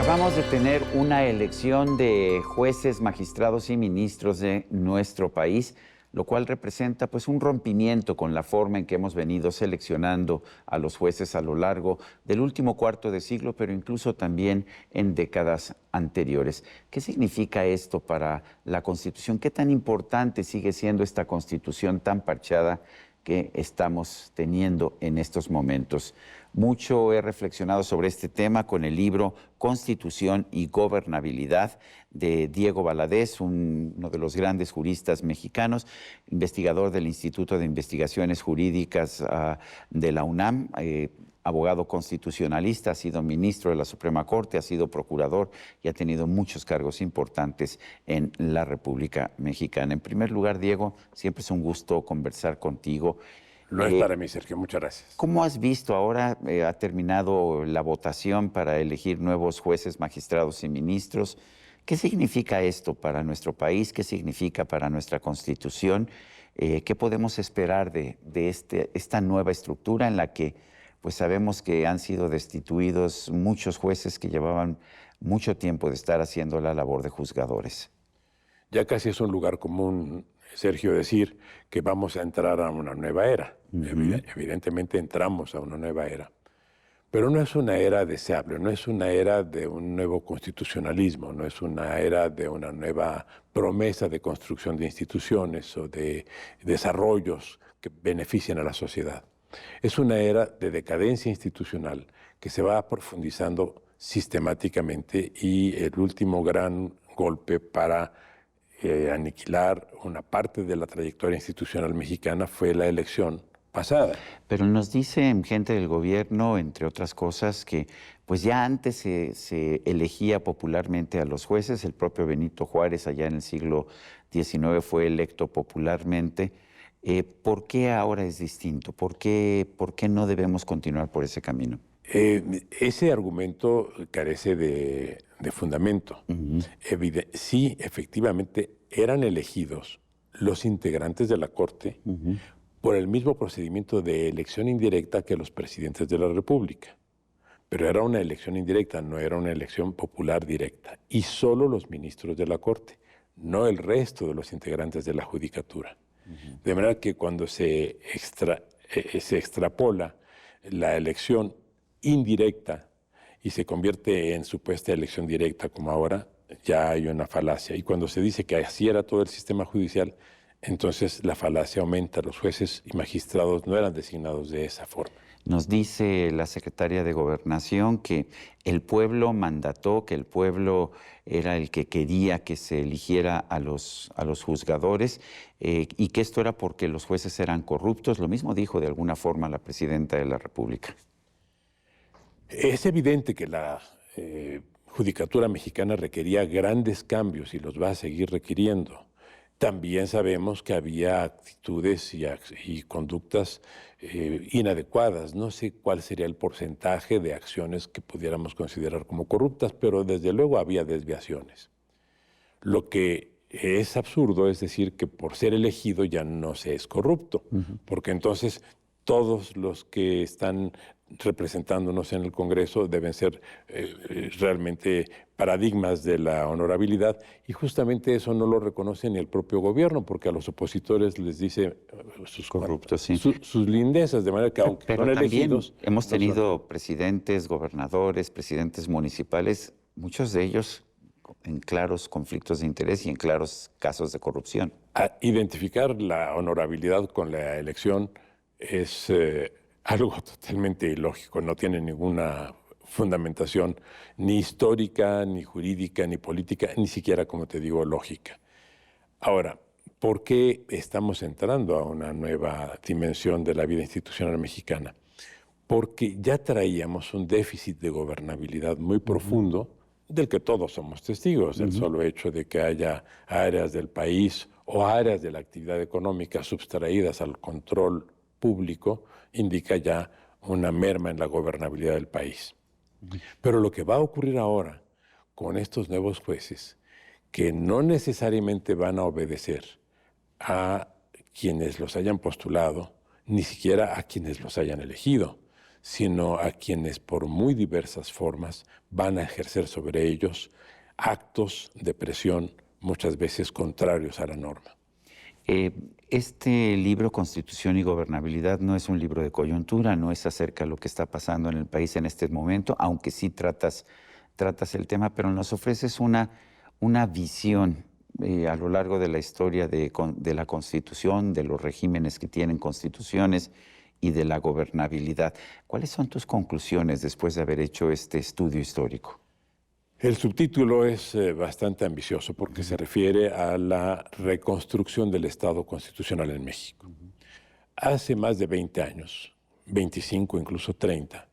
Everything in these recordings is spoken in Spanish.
Acabamos de tener una elección de jueces, magistrados y ministros de nuestro país, lo cual representa pues un rompimiento con la forma en que hemos venido seleccionando a los jueces a lo largo del último cuarto de siglo, pero incluso también en décadas anteriores. ¿Qué significa esto para la Constitución? ¿Qué tan importante sigue siendo esta Constitución tan parchada que estamos teniendo en estos momentos? Mucho he reflexionado sobre este tema con el libro Constitución y Gobernabilidad de Diego Valadez, uno de los grandes juristas mexicanos, investigador del Instituto de Investigaciones Jurídicas de la UNAM, abogado constitucionalista, ha sido ministro de la Suprema Corte, ha sido procurador y ha tenido muchos cargos importantes en la República Mexicana. En primer lugar, Diego, siempre es un gusto conversar contigo. Lo es para mí, Sergio. Muchas gracias. ¿Cómo has visto ahora? Ha terminado la votación para elegir nuevos jueces, magistrados y ministros. ¿Qué significa esto para nuestro país? ¿Qué significa para nuestra Constitución? ¿Qué podemos esperar de esta nueva estructura en la que pues sabemos que han sido destituidos muchos jueces que llevaban mucho tiempo de estar haciendo la labor de juzgadores? Ya casi es un lugar común, Sergio, decir que vamos a entrar a una nueva era. Evidentemente entramos a una nueva era, pero no es una era deseable, no es una era de un nuevo constitucionalismo, no es una era de una nueva promesa de construcción de instituciones o de desarrollos que beneficien a la sociedad. Es una era de decadencia institucional que se va profundizando sistemáticamente, y el último gran golpe para aniquilar una parte de la trayectoria institucional mexicana fue la elección pasada. Pero nos dicen gente del gobierno, entre otras cosas, que pues ya antes se elegía popularmente a los jueces. El propio Benito Juárez allá en el siglo XIX fue electo popularmente. ¿Por qué ahora es distinto? ¿Por qué no debemos continuar por ese camino? Ese argumento carece de fundamento. Sí, efectivamente, eran elegidos los integrantes de la Corte por el mismo procedimiento de elección indirecta que los presidentes de la República. Pero era una elección indirecta, no era una elección popular directa. Y solo los ministros de la Corte, no el resto de los integrantes de la Judicatura. De manera que cuando se extrapola la elección indirecta y se convierte en supuesta elección directa como ahora, ya hay una falacia. Y cuando se dice que así era todo el sistema judicial, entonces la falacia aumenta. Los jueces y magistrados no eran designados de esa forma. Nos dice la secretaria de Gobernación que el pueblo mandató, que el pueblo era el que quería que se eligiera a los juzgadores, y que esto era porque los jueces eran corruptos. Lo mismo dijo de alguna forma la presidenta de la República. Es evidente que la Judicatura mexicana requería grandes cambios y los va a seguir requiriendo. También sabemos que había actitudes y conductas inadecuadas. No sé cuál sería el porcentaje de acciones que pudiéramos considerar como corruptas, pero desde luego había desviaciones. Lo que es absurdo es decir que por ser elegido ya no se es corrupto, porque entonces todos los que están representándonos en el Congreso deben ser realmente paradigmas de la honorabilidad, y justamente eso no lo reconoce ni el propio gobierno, porque a los opositores les dice sus corruptos, sí, sus lindezas, de manera que aunque pero son también elegidos... hemos tenido presidentes, gobernadores, presidentes municipales, muchos de ellos en claros conflictos de interés y en claros casos de corrupción. Identificar la honorabilidad con la elección es algo totalmente ilógico, no tiene ninguna fundamentación ni histórica, ni jurídica, ni política, ni siquiera, como te digo, lógica. Ahora, ¿por qué estamos entrando a una nueva dimensión de la vida institucional mexicana? Porque ya traíamos un déficit de gobernabilidad muy profundo, del que todos somos testigos. El solo hecho de que haya áreas del país o áreas de la actividad económica subtraídas al control público indica ya una merma en la gobernabilidad del país. Pero lo que va a ocurrir ahora con estos nuevos jueces, que no necesariamente van a obedecer a quienes los hayan postulado, ni siquiera a quienes los hayan elegido, sino a quienes por muy diversas formas van a ejercer sobre ellos actos de presión muchas veces contrarios a la norma. Este libro, Constitución y Gobernabilidad, no es un libro de coyuntura, no es acerca de lo que está pasando en el país en este momento, aunque sí tratas el tema, pero nos ofreces una visión a lo largo de la historia de la Constitución, de los regímenes que tienen constituciones y de la gobernabilidad. ¿Cuáles son tus conclusiones después de haber hecho este estudio histórico? El subtítulo es bastante ambicioso porque se refiere a la reconstrucción del Estado constitucional en México. Hace más de 20 años, 25, incluso 30,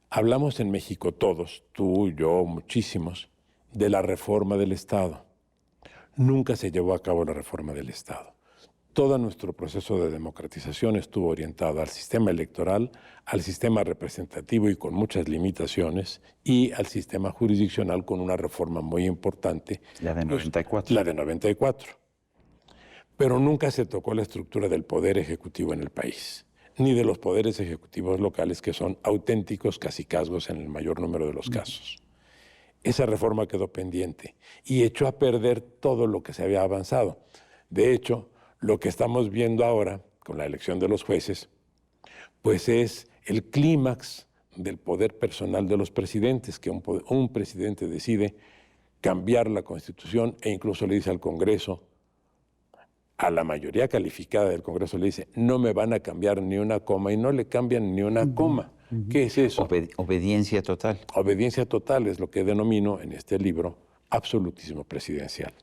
hablamos en México todos, tú, yo, muchísimos, de la reforma del Estado. Nunca se llevó a cabo la reforma del Estado. Todo nuestro proceso de democratización estuvo orientado al sistema electoral, al sistema representativo y con muchas limitaciones, y al sistema jurisdiccional con una reforma muy importante. La de 94. La de 94. Pero nunca se tocó la estructura del poder ejecutivo en el país, ni de los poderes ejecutivos locales, que son auténticos cacicazgos en el mayor número de los casos. Esa reforma quedó pendiente y echó a perder todo lo que se había avanzado. De hecho, lo que estamos viendo ahora con la elección de los jueces, pues es el clímax del poder personal de los presidentes, que un presidente decide cambiar la Constitución e incluso le dice al Congreso, a la mayoría calificada del Congreso le dice, no me van a cambiar ni una coma, y no le cambian ni una coma. ¿Qué es eso? Obediencia total. Obediencia total es lo que denomino en este libro absolutismo presidencial.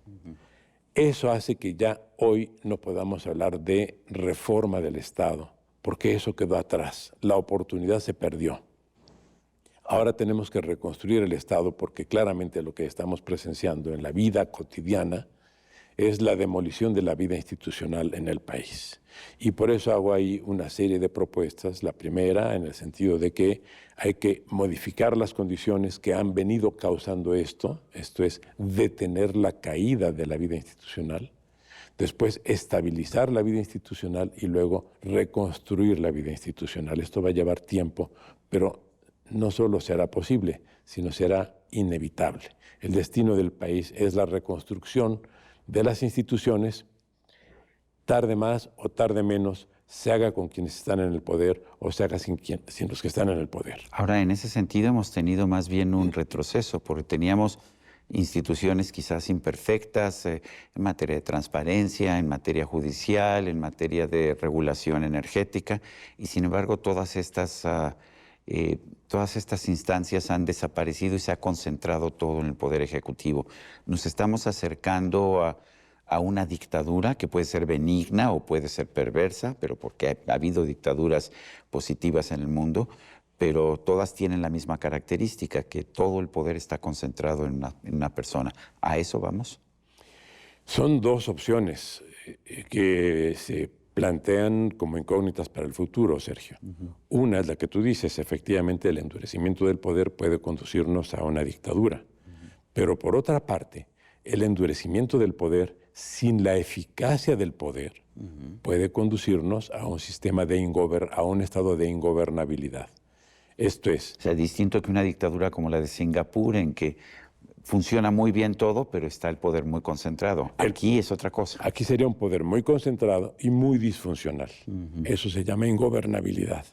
Eso hace que ya hoy no podamos hablar de reforma del Estado, porque eso quedó atrás. La oportunidad se perdió. Ahora tenemos que reconstruir el Estado porque claramente lo que estamos presenciando en la vida cotidiana es la demolición de la vida institucional en el país. Y por eso hago ahí una serie de propuestas. La primera, en el sentido de que hay que modificar las condiciones que han venido causando esto es detener la caída de la vida institucional, después estabilizar la vida institucional y luego reconstruir la vida institucional. Esto va a llevar tiempo, pero no solo será posible, sino será inevitable. El destino del país es la reconstrucción de las instituciones, tarde más o tarde menos, se haga con quienes están en el poder o se haga sin los que están en el poder. Ahora, en ese sentido hemos tenido más bien un retroceso, porque teníamos instituciones quizás imperfectas en materia de transparencia, en materia judicial, en materia de regulación energética, y sin embargo todas estas instancias han desaparecido y se ha concentrado todo en el Poder Ejecutivo. Nos estamos acercando a una dictadura que puede ser benigna o puede ser perversa, pero porque ha habido dictaduras positivas en el mundo, pero todas tienen la misma característica, que todo el poder está concentrado en una persona. ¿A eso vamos? Son dos opciones que se plantean como incógnitas para el futuro, Sergio. Una es la que tú dices, efectivamente el endurecimiento del poder puede conducirnos a una dictadura, pero por otra parte, el endurecimiento del poder sin la eficacia del poder puede conducirnos a un sistema a un estado de ingobernabilidad. Esto es... O sea, distinto que una dictadura como la de Singapur, en que funciona muy bien todo, pero está el poder muy concentrado. Aquí es otra cosa. Aquí sería un poder muy concentrado y muy disfuncional. Eso se llama ingobernabilidad.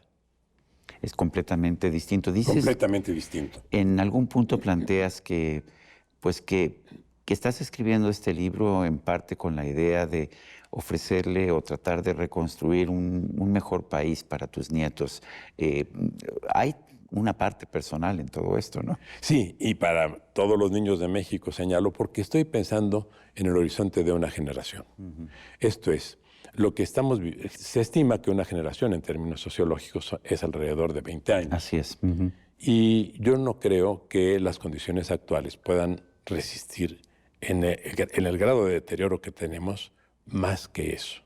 Es completamente distinto. Dices, completamente distinto. En algún punto planteas que estás escribiendo este libro en parte con la idea de ofrecerle o tratar de reconstruir un mejor país para tus nietos. Hay una parte personal en todo esto, ¿no? Sí, y para todos los niños de México señalo, porque estoy pensando en el horizonte de una generación. Esto es, se estima que una generación en términos sociológicos es alrededor de 20 años. Así es. Y yo no creo que las condiciones actuales puedan resistir en el grado de deterioro que tenemos más que eso.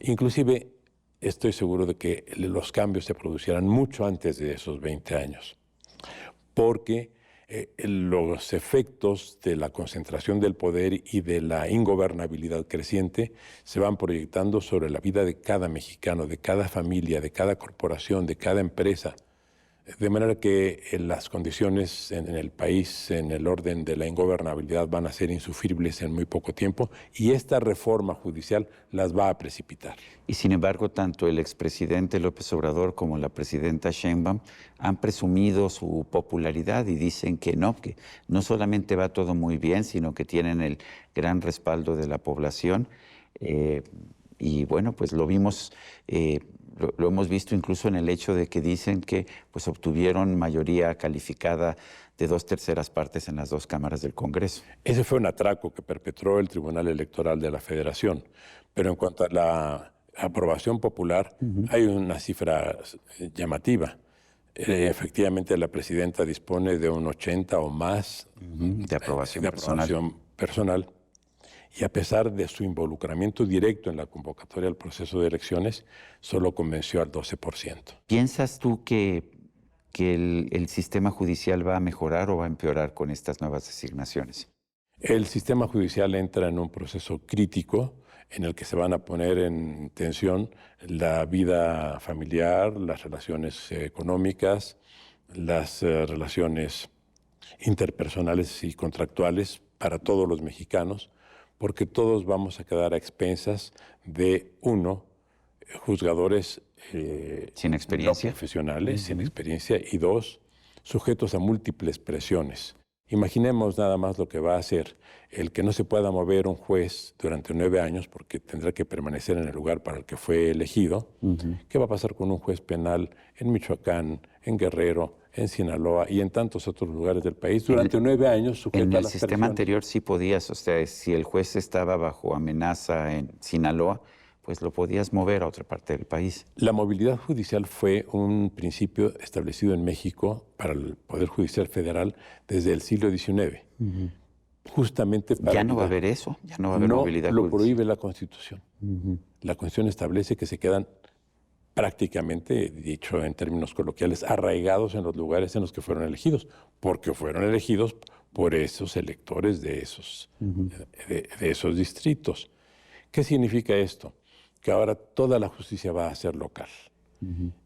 Inclusive estoy seguro de que los cambios se producirán mucho antes de esos 20 años, porque los efectos de la concentración del poder y de la ingobernabilidad creciente se van proyectando sobre la vida de cada mexicano, de cada familia, de cada corporación, de cada empresa. De manera que las condiciones en el país, en el orden de la ingobernabilidad, van a ser insufribles en muy poco tiempo y esta reforma judicial las va a precipitar. Y sin embargo, tanto el expresidente López Obrador como la presidenta Sheinbaum han presumido su popularidad y dicen que no solamente va todo muy bien, sino que tienen el gran respaldo de la población. Y bueno, pues lo vimos, lo hemos visto incluso en el hecho de que dicen que pues obtuvieron mayoría calificada de 2/3 partes en las dos cámaras del Congreso. Ese fue un atraco que perpetró el Tribunal Electoral de la Federación. Pero en cuanto a la aprobación popular, hay una cifra llamativa. Efectivamente, la presidenta dispone de un 80 o más de aprobación personal. Y a pesar de su involucramiento directo en la convocatoria al proceso de elecciones, solo convenció al 12%. ¿Piensas tú que el sistema judicial va a mejorar o va a empeorar con estas nuevas designaciones? El sistema judicial entra en un proceso crítico en el que se van a poner en tensión la vida familiar, las relaciones económicas, las relaciones interpersonales y contractuales para todos los mexicanos, porque todos vamos a quedar a expensas de, uno, juzgadores sin experiencia, no profesionales, sin experiencia, y dos, sujetos a múltiples presiones. Imaginemos nada más lo que va a hacer el que no se pueda mover un juez durante 9 años porque tendrá que permanecer en el lugar para el que fue elegido. ¿Qué va a pasar con un juez penal en Michoacán, en Guerrero, en Sinaloa y en tantos otros lugares del país durante 9 años sujeto a las presiones? En el sistema anterior sí podías, o sea, si el juez estaba bajo amenaza en Sinaloa, pues lo podías mover a otra parte del país. La movilidad judicial fue un principio establecido en México para el Poder Judicial Federal desde el siglo XIX. Justamente para... Ya no va a haber eso, ya no va a haber movilidad judicial. Lo prohíbe la Constitución. La Constitución establece que se quedan prácticamente, dicho en términos coloquiales, arraigados en los lugares en los que fueron elegidos, porque fueron elegidos por esos electores de esos distritos. ¿Qué significa esto? Que ahora toda la justicia va a ser local.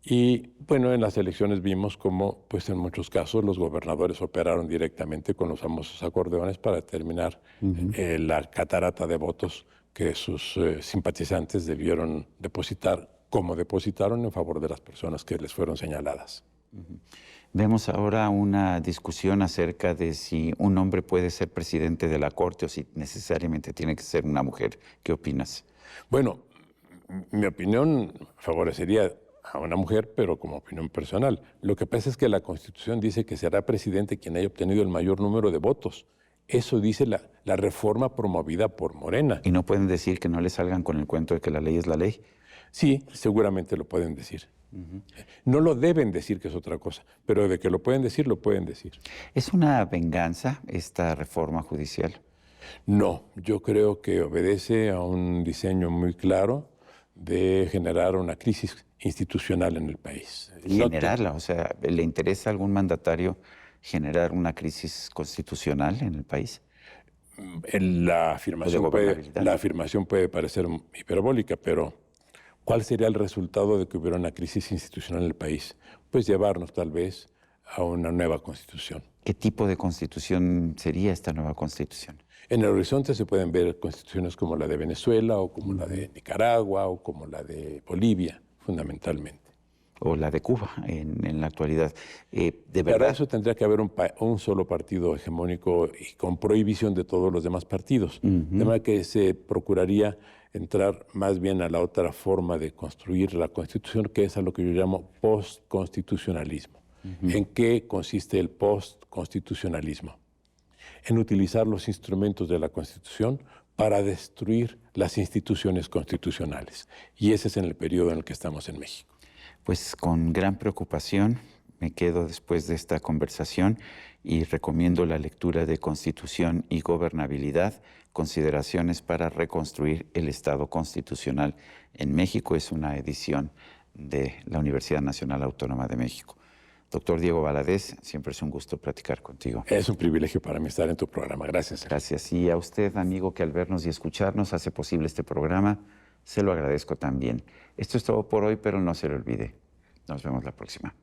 Y bueno, en las elecciones vimos cómo, pues en muchos casos, los gobernadores operaron directamente con los famosos acordeones para determinar la catarata de votos que sus simpatizantes debieron depositar, como depositaron en favor de las personas que les fueron señaladas. Vemos ahora una discusión acerca de si un hombre puede ser presidente de la Corte o si necesariamente tiene que ser una mujer. ¿Qué opinas? Bueno, mi opinión favorecería a una mujer, pero como opinión personal. Lo que pasa es que la Constitución dice que será presidente quien haya obtenido el mayor número de votos. Eso dice la reforma promovida por Morena. ¿Y no pueden decir que no le salgan con el cuento de que la ley es la ley? Sí, seguramente lo pueden decir. No lo deben decir, que es otra cosa, pero de que lo pueden decir, lo pueden decir. ¿Es una venganza esta reforma judicial? No, yo creo que obedece a un diseño muy claro de generar una crisis institucional en el país. Generarla, o sea, ¿le interesa a algún mandatario generar una crisis constitucional en el país? La afirmación puede parecer hiperbólica, pero ¿cuál sería el resultado de que hubiera una crisis institucional en el país? Pues llevarnos tal vez a una nueva constitución. ¿Qué tipo de constitución sería esta nueva constitución? En el horizonte se pueden ver constituciones como la de Venezuela o como la de Nicaragua o como la de Bolivia, fundamentalmente. O la de Cuba en la actualidad. Para eso tendría que haber un solo partido hegemónico y con prohibición de todos los demás partidos. De manera que se procuraría entrar más bien a la otra forma de construir la Constitución, que es a lo que yo llamo postconstitucionalismo. ¿En qué consiste el postconstitucionalismo? En utilizar los instrumentos de la Constitución para destruir las instituciones constitucionales. Y ese es en el periodo en el que estamos en México. Pues con gran preocupación me quedo después de esta conversación y recomiendo la lectura de Constitución y Gobernabilidad, consideraciones para reconstruir el Estado constitucional en México. Es una edición de la Universidad Nacional Autónoma de México. Doctor Diego Valadez, siempre es un gusto platicar contigo. Es un privilegio para mí estar en tu programa. Gracias. Gracias. Y a usted, amigo, que al vernos y escucharnos hace posible este programa, se lo agradezco también. Esto es todo por hoy, pero no se lo olvide. Nos vemos la próxima.